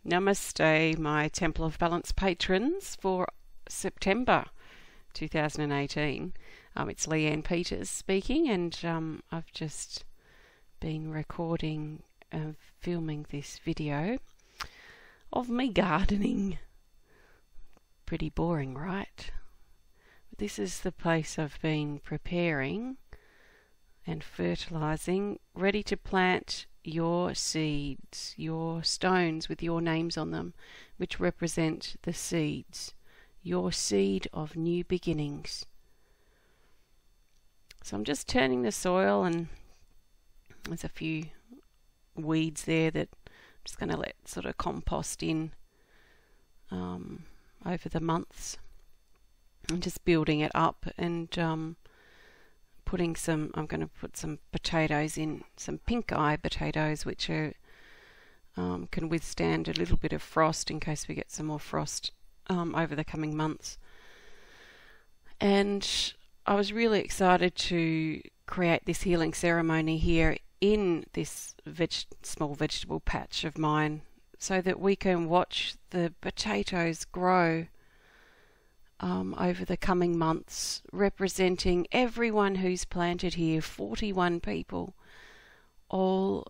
Namaste, my Temple of Balance patrons for September 2018. It's Leanne Peters speaking, and I've just been recording, filming this video of me gardening. Pretty boring, right? This is the place I've been preparing and fertilising, ready to plant your seeds, your stones with your names on them, which represent the seeds, your seed of new beginnings. So I'm just turning the soil, and there's a few weeds there that I'm just going to let sort of compost in over the months. I'm just building it up and I'm going to put some potatoes in, some pink eye potatoes, which are can withstand a little bit of frost in case we get some more frost over the coming months. And I was really excited to create this healing ceremony here in this small vegetable patch of mine, so that we can watch the potatoes grow over the coming months, representing everyone who's planted here, 41 people, all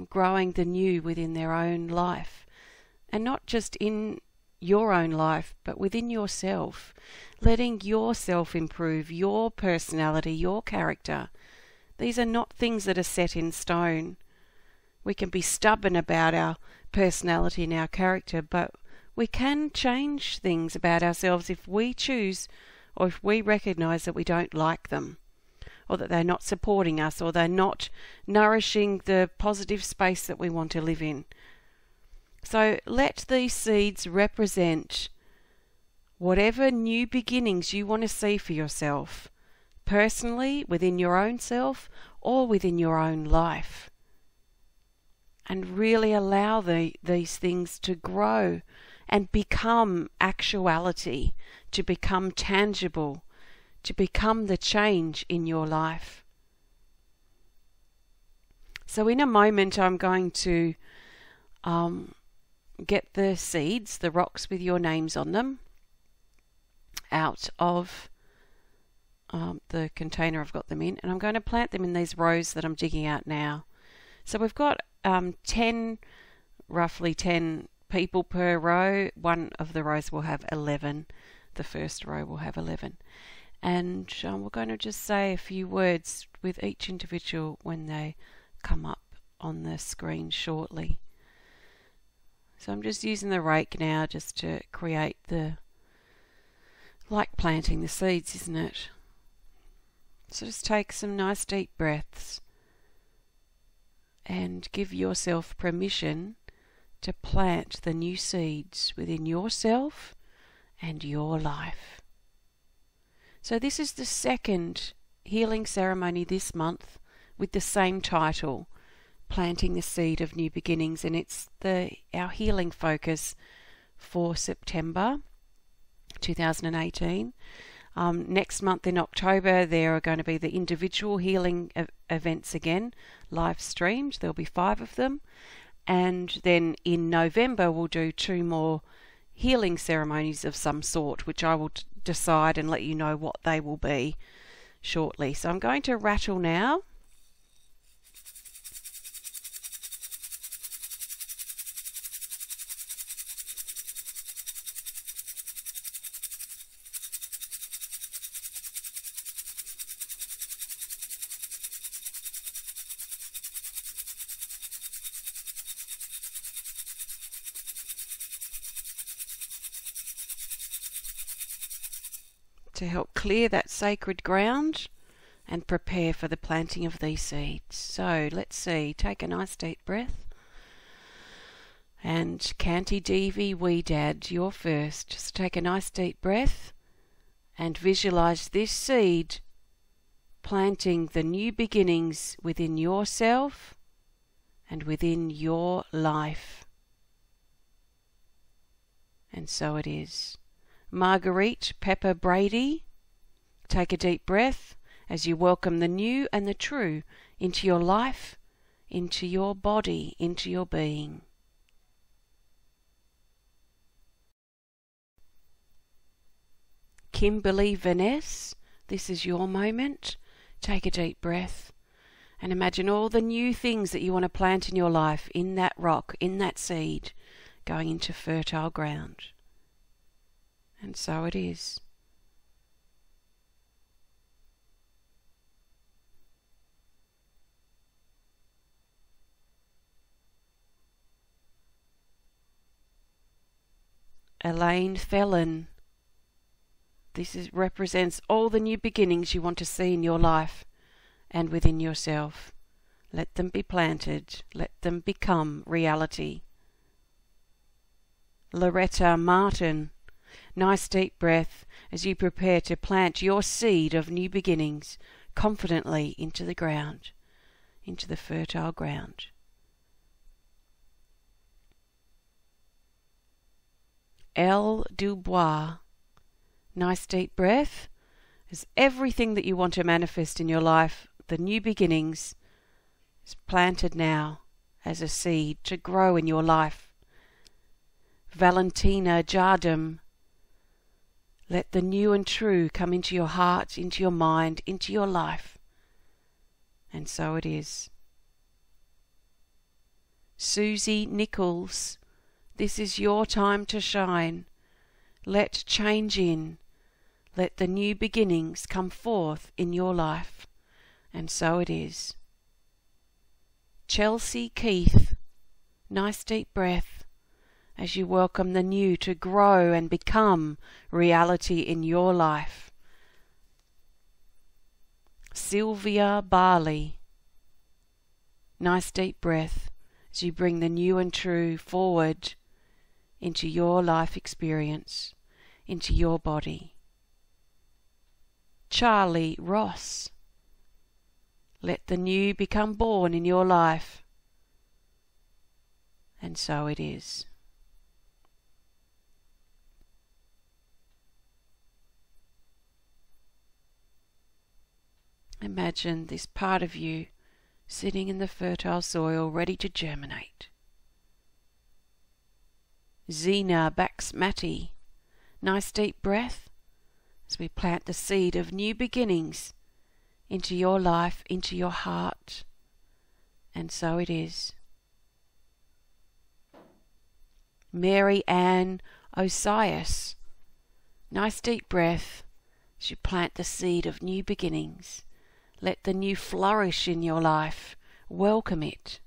growing the new within their own life. And not just in your own life, but within yourself, letting yourself improve, your personality, your character. These are not things that are set in stone. We can be stubborn about our personality and our character, but we can change things about ourselves if we choose, or if we recognise that we don't like them, or that they're not supporting us, or they're not nourishing the positive space that we want to live in. So let these seeds represent whatever new beginnings you want to see for yourself, personally, within your own self, or within your own life. And really allow these things to grow and become actuality, to become tangible, to become the change in your life. So in a moment I'm going to get the seeds, the rocks with your names on them, out of the container I've got them in, and I'm going to plant them in these rows that I'm digging out now. So we've got roughly 10 people per row. One of the rows will have 11. The first row will have 11. And we're going to just say a few words with each individual when they come up on the screen shortly. So I'm just using the rake now just to create like planting the seeds, isn't it? So just take some nice deep breaths and give yourself permission to plant the new seeds within yourself and your life. So this is the second healing ceremony this month with the same title, Planting the Seed of New Beginnings, and it's our healing focus for September 2018. Next month in October there are going to be the individual healing events again, live streamed. There'll be 5 of them. And then in November we'll do 2 more healing ceremonies of some sort, which I will decide and let you know what they will be shortly. So I'm going to rattle now. To help clear that sacred ground and prepare for the planting of these seeds. So let's see, take a nice deep breath. And Kanti Devi Weedad, you're first. Just take a nice deep breath and visualize this seed planting the new beginnings within yourself and within your life. And so it is. Marguerite Pepper Brady, take a deep breath as you welcome the new and the true into your life, into your body, into your being. Kimberly Vaness, this is your moment. Take a deep breath and imagine all the new things that you want to plant in your life, in that rock, in that seed, going into fertile ground. And so it is. Elaine Felon, represents all the new beginnings you want to see in your life and within yourself. Let them be planted. Let them become reality. Loretta Martin, nice deep breath as you prepare to plant your seed of new beginnings confidently into the ground, into the fertile ground. L. Dubois, nice deep breath as everything that you want to manifest in your life, the new beginnings, is planted now as a seed to grow in your life. Valentina Jardim, let the new and true come into your heart, into your mind, into your life. And so it is. Susie Nichols, this is your time to shine. Let change in. Let the new beginnings come forth in your life. And so it is. Chelsea Keith, nice deep breath as you welcome the new to grow and become reality in your life. Sylvia Barley, nice deep breath as you bring the new and true forward into your life experience, into your body. Charlie Ross, let the new become born in your life. And so it is. Imagine this part of you sitting in the fertile soil ready to germinate. Zena Baxmati, nice deep breath as we plant the seed of new beginnings into your life, into your heart. And so it is. Mary Ann Osias, nice deep breath as you plant the seed of new beginnings. Let the new flourish in your life. Welcome it.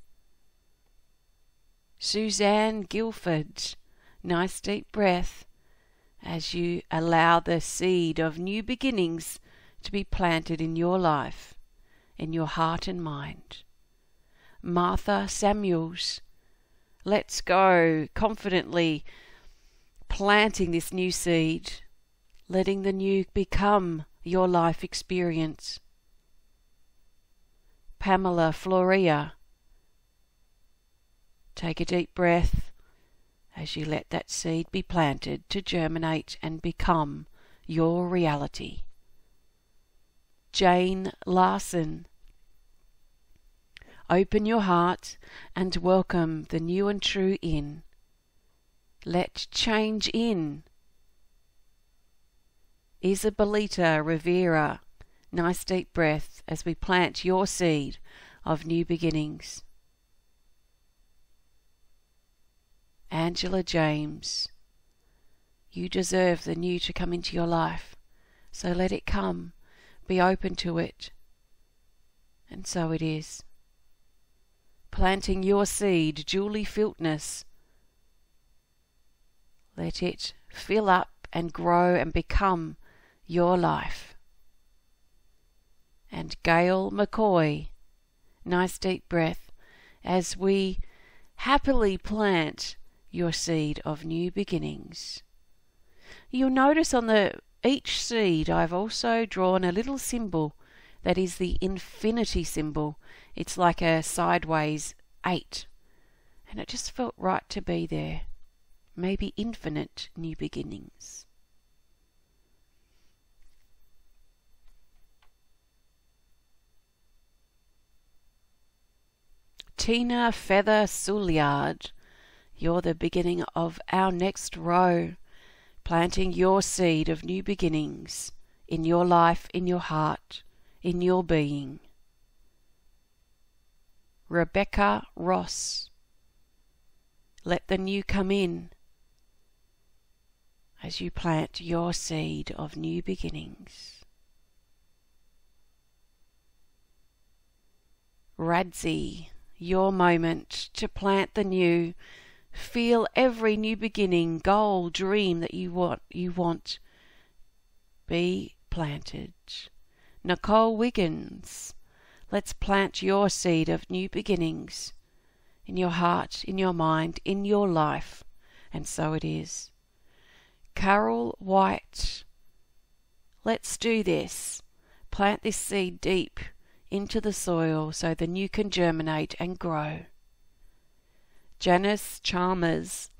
Suzanne Guilford, nice deep breath as you allow the seed of new beginnings to be planted in your life, in your heart and mind. Martha Samuels, let's go confidently planting this new seed, letting the new become your life experience. Pamela Floria, take a deep breath as you let that seed be planted to germinate and become your reality. Jane Larson, open your heart and welcome the new and true in. Let change in. Isabelita Rivera, nice deep breath as we plant your seed of new beginnings. Angela James, you deserve the new to come into your life, so let it come. Be open to it. And so it is. Planting your seed, Julie Filtness, let it fill up and grow and become your life. And Gail McCoy, nice deep breath as we happily plant your seed of new beginnings. You'll notice on each seed I've also drawn a little symbol that is the infinity symbol. It's like a sideways 8, and it just felt right to be there. Maybe infinite new beginnings. Tina Feather Souliard, you're the beginning of our next row. planting your seed of new beginnings in your life, in your heart, in your being. Rebecca Ross, let the new come in as you plant your seed of new beginnings. Radzi, your moment to plant the new. Feel every new beginning, goal, dream that you want be planted. Nicole Wiggins, let's plant your seed of new beginnings in your heart, in your mind, in your life, and so it is. Carol White, let's do this. Plant this seed deep into the soil so the new can germinate and grow. Janice Chalmers,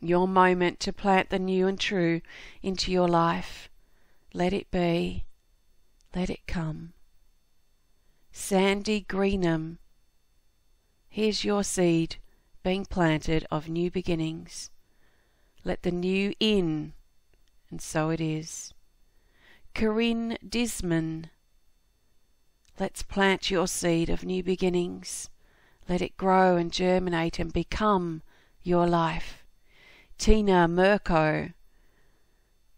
your moment to plant the new and true into your life. Let it be. Let it come. Sandy Greenham, here's your seed being planted of new beginnings. Let the new in, and so it is. Corinne Disman, let's plant your seed of new beginnings. Let it grow and germinate and become your life. Tina Mirko,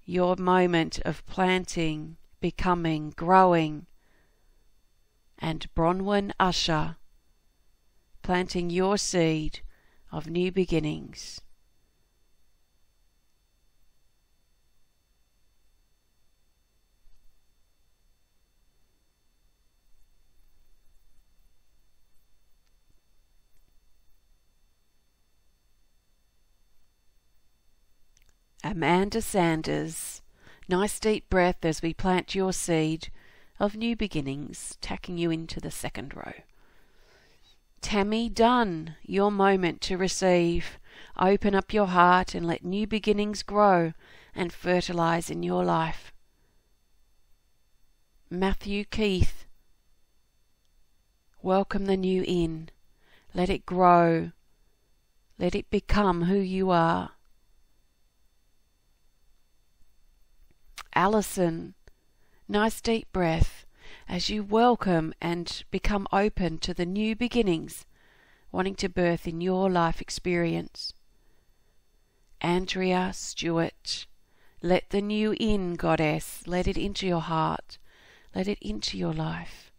your moment of planting, becoming, growing. And Bronwyn Usher, planting your seed of new beginnings. Amanda Sanders, nice deep breath as we plant your seed of new beginnings, tacking you into the second row. Tammy Dunn, your moment to receive. Open up your heart and let new beginnings grow and fertilise in your life. Matthew Keith, welcome the new in. Let it grow. Let it become who you are. Alison, nice deep breath as you welcome and become open to the new beginnings wanting to birth in your life experience. Andrea Stewart, let the new in, Goddess. Let it into your heart. Let it into your life.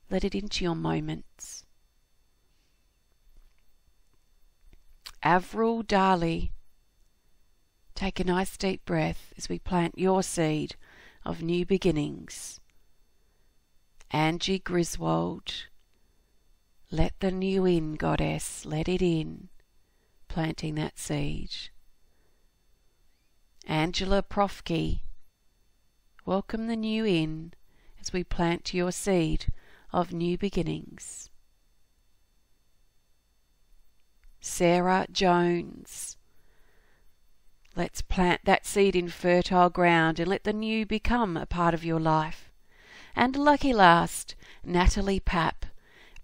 Let it into your moments. Avril Darley, take a nice deep breath as we plant your seed of new beginnings. Angie Griswold, let the new in, Goddess. Let it in. Planting that seed. Angela Profke, welcome the new in as we plant your seed of new beginnings. Sarah Jones, let's plant that seed in fertile ground and let the new become a part of your life. And lucky last, Natalie Papp,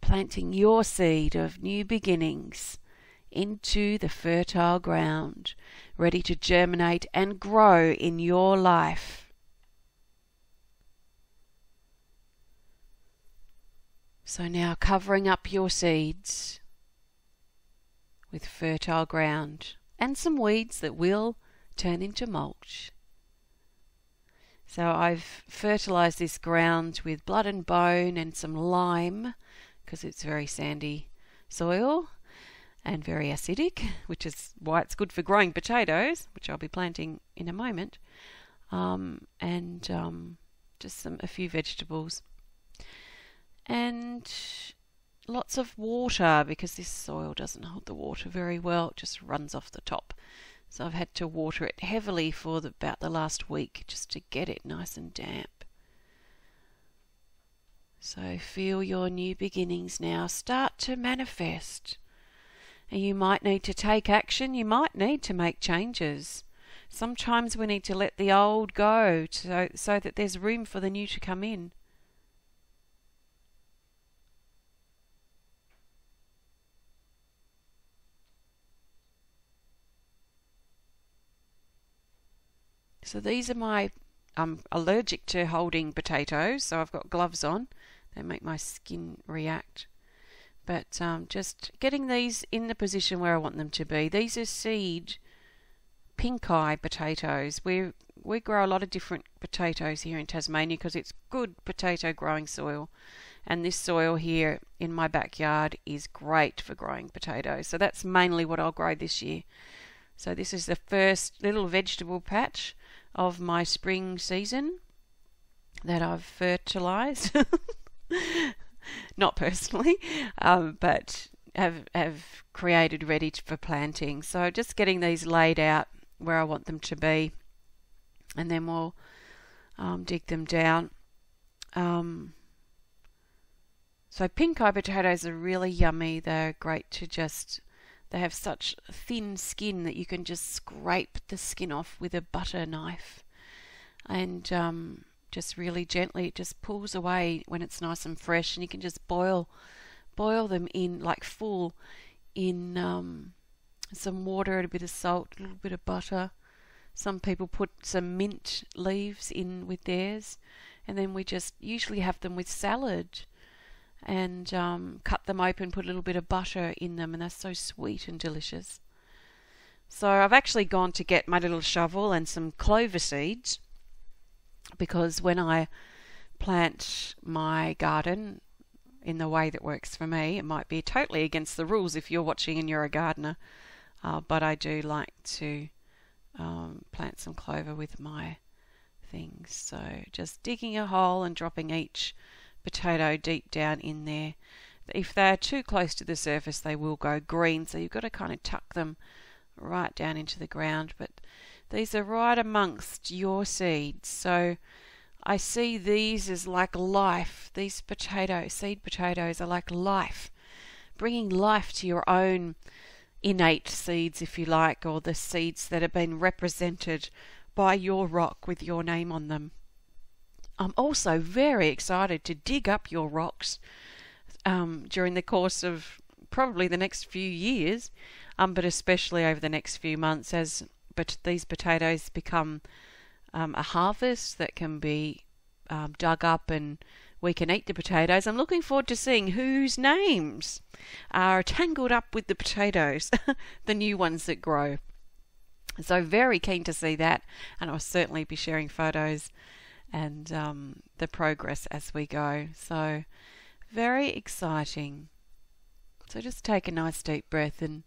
planting your seed of new beginnings into the fertile ground, ready to germinate and grow in your life. So now covering up your seeds with fertile ground and some weeds that will turn into mulch. So I've fertilised this ground with blood and bone and some lime because it's very sandy soil and very acidic, which is why it's good for growing potatoes, which I'll be planting in a moment, and just a few vegetables. And lots of water because this soil doesn't hold the water very well, it just runs off the top. So I've had to water it heavily for about the last week just to get it nice and damp. So feel your new beginnings now start to manifest. And you might need to take action, you might need to make changes. Sometimes we need to let the old go so that there's room for the new to come in. So these are my, I'm allergic to holding potatoes, so I've got gloves on. They make my skin react. But just getting these in the position where I want them to be. These are seed pink eye potatoes. We grow a lot of different potatoes here in Tasmania because it's good potato growing soil. And this soil here in my backyard is great for growing potatoes. So that's mainly what I'll grow this year. So this is the first little vegetable patch of my spring season that I've fertilised. Not personally, but have created ready for planting. So just getting these laid out where I want them to be, and then we'll dig them down. So pink eye potatoes are really yummy. They're great to just, they have such thin skin that you can just scrape the skin off with a butter knife, and just really gently, it just pulls away when it's nice and fresh, and you can just boil them in like full in some water and a bit of salt, a little bit of butter. Some people put some mint leaves in with theirs, and then we just usually have them with salad, and cut them open, put a little bit of butter in them, and they're so sweet and delicious. So I've actually gone to get my little shovel and some clover seeds, because when I plant my garden in the way that works for me, it might be totally against the rules if you're watching and you're a gardener, but I do like to plant some clover with my things. So just digging a hole and dropping each potato deep down in there. If they're too close to the surface, they will go green, so you've got to kind of tuck them right down into the ground. But these are right amongst your seeds, so I see these as like life. These seed potatoes are like life, bringing life to your own innate seeds, if you like, or the seeds that have been represented by your rock with your name on them. I'm also very excited to dig up your rocks during the course of probably the next few years, but especially over the next few months, as these potatoes become a harvest that can be dug up and we can eat the potatoes. I'm looking forward to seeing whose names are tangled up with the potatoes, the new ones that grow. So very keen to see that, and I'll certainly be sharing photos and the progress as we go. So very exciting. So just take a nice deep breath and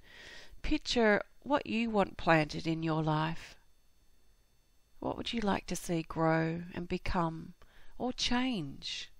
picture what you want planted in your life. What would you like to see grow and become or change?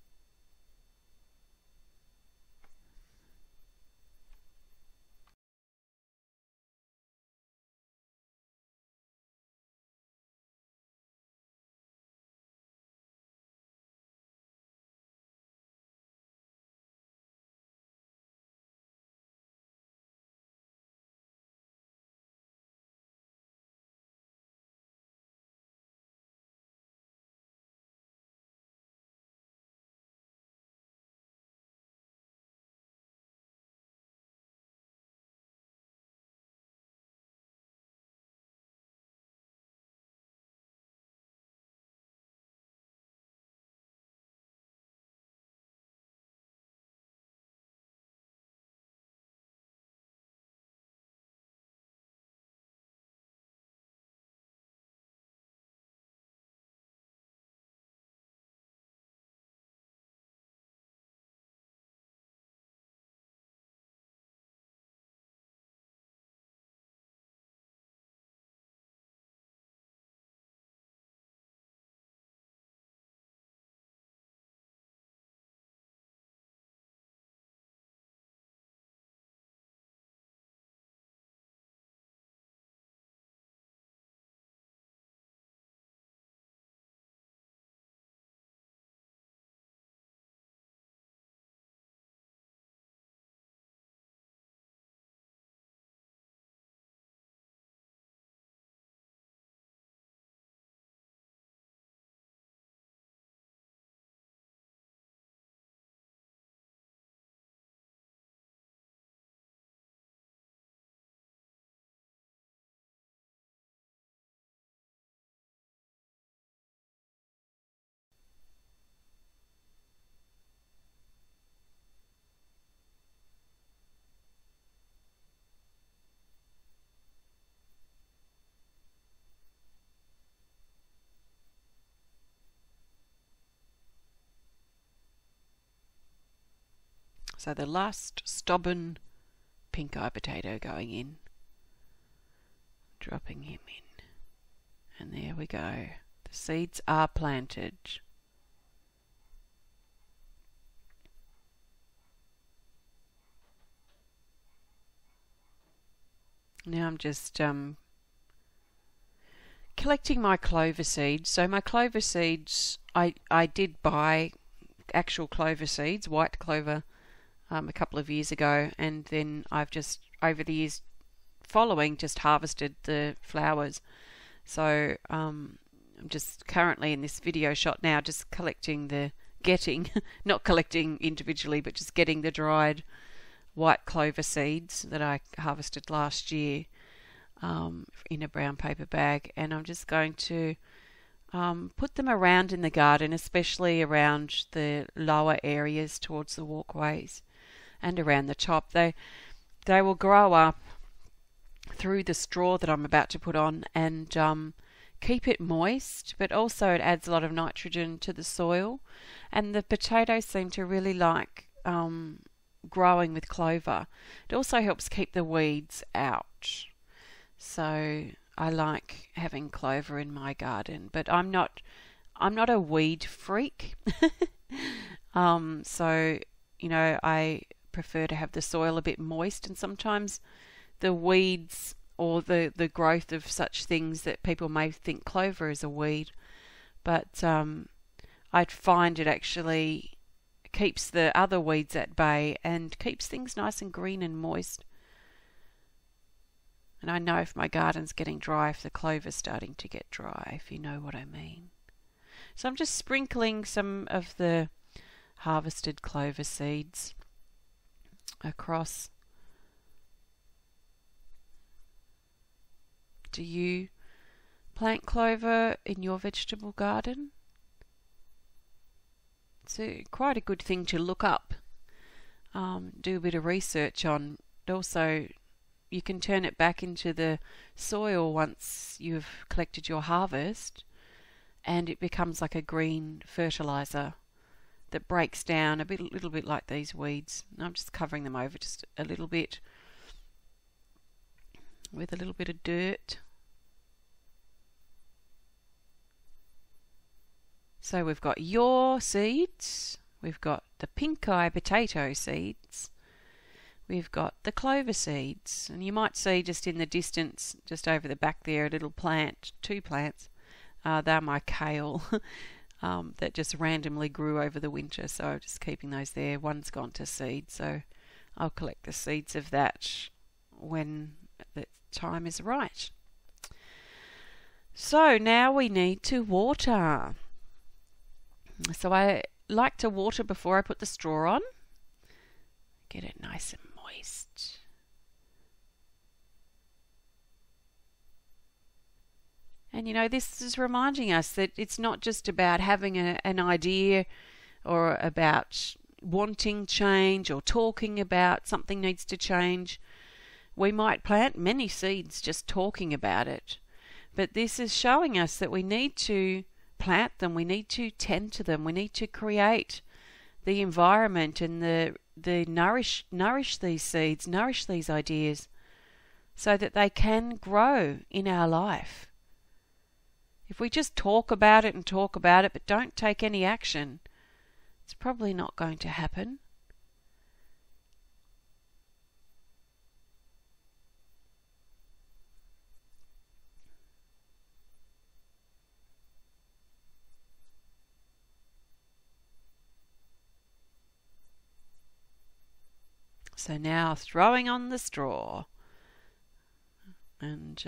So the last stubborn pink eye potato going in. Dropping him in. And there we go. The seeds are planted. Now I'm just collecting my clover seeds. So my clover seeds, I did buy actual clover seeds, white clover, a couple of years ago, and then I've just, over the years following, just harvested the flowers. So I'm just currently in this video shot now, just not collecting individually, but just getting the dried white clover seeds that I harvested last year in a brown paper bag, and I'm just going to put them around in the garden, especially around the lower areas towards the walkways and around the top. They will grow up through the straw that I'm about to put on and keep it moist, but also it adds a lot of nitrogen to the soil, and the potatoes seem to really like growing with clover. It also helps keep the weeds out. So I like having clover in my garden, but I'm not a weed freak. So I prefer to have the soil a bit moist, and sometimes the weeds or the growth of such things that people may think clover is a weed, but I'd find it actually keeps the other weeds at bay and keeps things nice and green and moist. And I know if my garden's getting dry, if the clover's starting to get dry, if you know what I mean. So I'm just sprinkling some of the harvested clover seeds across. Do you plant clover in your vegetable garden? It's quite a good thing to look up, do a bit of research on. Also, you can turn it back into the soil once you've collected your harvest, and it becomes like a green fertilizer that breaks down a little bit like these weeds. And I'm just covering them over just a little bit with a little bit of dirt. So we've got your seeds, we've got the pink eye potato seeds, we've got the clover seeds, and you might see just in the distance, just over the back there, a little plant, two plants. They're my kale that just randomly grew over the winter, so I'm just keeping those there. One's gone to seed, so I'll collect the seeds of that when the time is right. So now we need to water. So I like to water before I put the straw on. Get it nice and moist. And this is reminding us that it's not just about having an idea or about wanting change or talking about something needs to change. We might plant many seeds just talking about it. But this is showing us that we need to plant them, we need to tend to them, we need to create the environment and the nourish these seeds, nourish these ideas so that they can grow in our life. If we just talk about it but don't take any action, it's probably not going to happen. So now throwing on the straw, and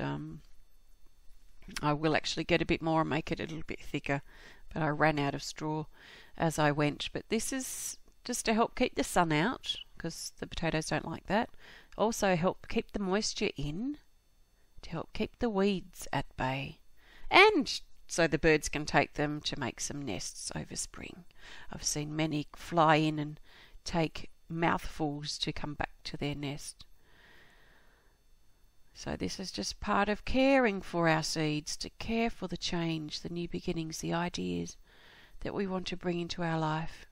I will actually get a bit more and make it a little bit thicker, but I ran out of straw as I went. But this is just to help keep the sun out, because the potatoes don't like that. Also help keep the moisture in, to help keep the weeds at bay, and so the birds can take them to make some nests over spring. I've seen many fly in and take mouthfuls to come back to their nest. So this is just part of caring for our seeds, to care for the change, the new beginnings, the ideas that we want to bring into our life.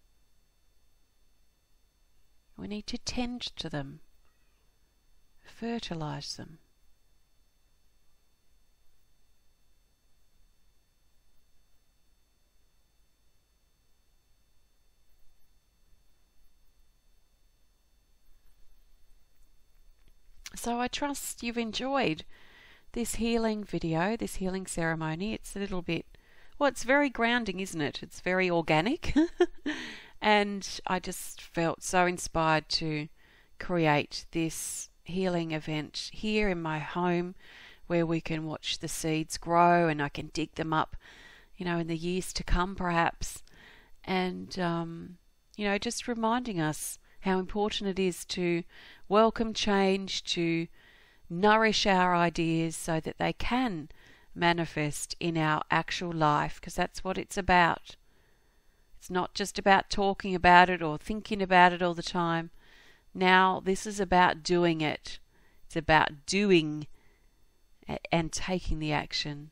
We need to tend to them, fertilize them. So I trust you've enjoyed this healing video, this healing ceremony. It's a little bit, well, it's very grounding, isn't it? It's very organic. And I just felt so inspired to create this healing event here in my home, where we can watch the seeds grow and I can dig them up, in the years to come perhaps. And, just reminding us how important it is to welcome change, to nourish our ideas so that they can manifest in our actual life, because that's what it's about. It's not just about talking about it or thinking about it all the time. Now this is about doing it. It's about doing and taking the action,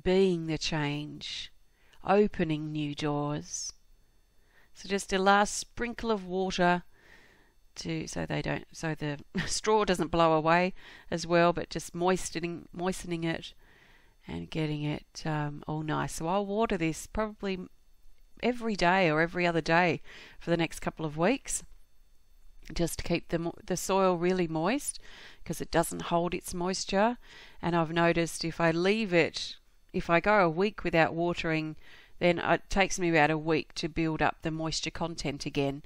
being the change, opening new doors. So just a last sprinkle of water so the straw doesn't blow away as well, but just moistening it and getting it all nice. So I'll water this probably every day or every other day for the next couple of weeks, just to keep the soil really moist, because it doesn't hold its moisture. And I've noticed if I go a week without watering, then it takes me about a week to build up the moisture content again.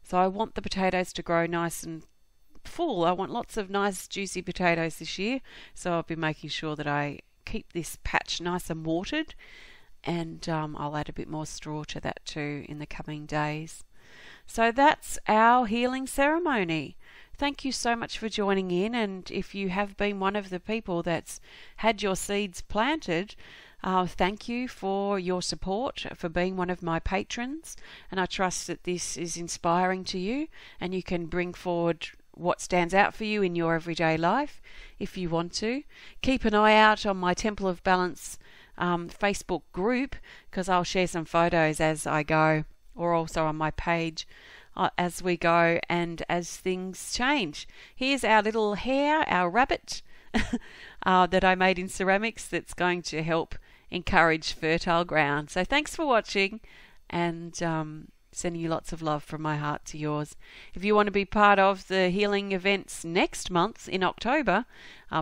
So I want the potatoes to grow nice and full. I want lots of nice juicy potatoes this year, so I'll be making sure that I keep this patch nice and watered, and I'll add a bit more straw to that too in the coming days. So that's our healing ceremony. Thank you so much for joining in, and if you have been one of the people that's had your seeds planted, thank you for your support, for being one of my patrons, and I trust that this is inspiring to you and you can bring forward what stands out for you in your everyday life if you want to. Keep an eye out on my Temple of Balance Facebook group, because I'll share some photos as I go, or also on my page as we go and as things change. Here's our little hare, our rabbit, that I made in ceramics, that's going to help encourage fertile ground. So thanks for watching, and sending you lots of love from my heart to yours. If you want to be part of the healing events next month in October,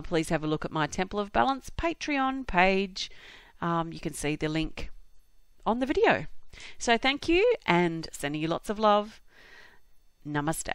please have a look at my Temple of Balance Patreon page. You can see the link on the video. So thank you, and sending you lots of love. Namaste.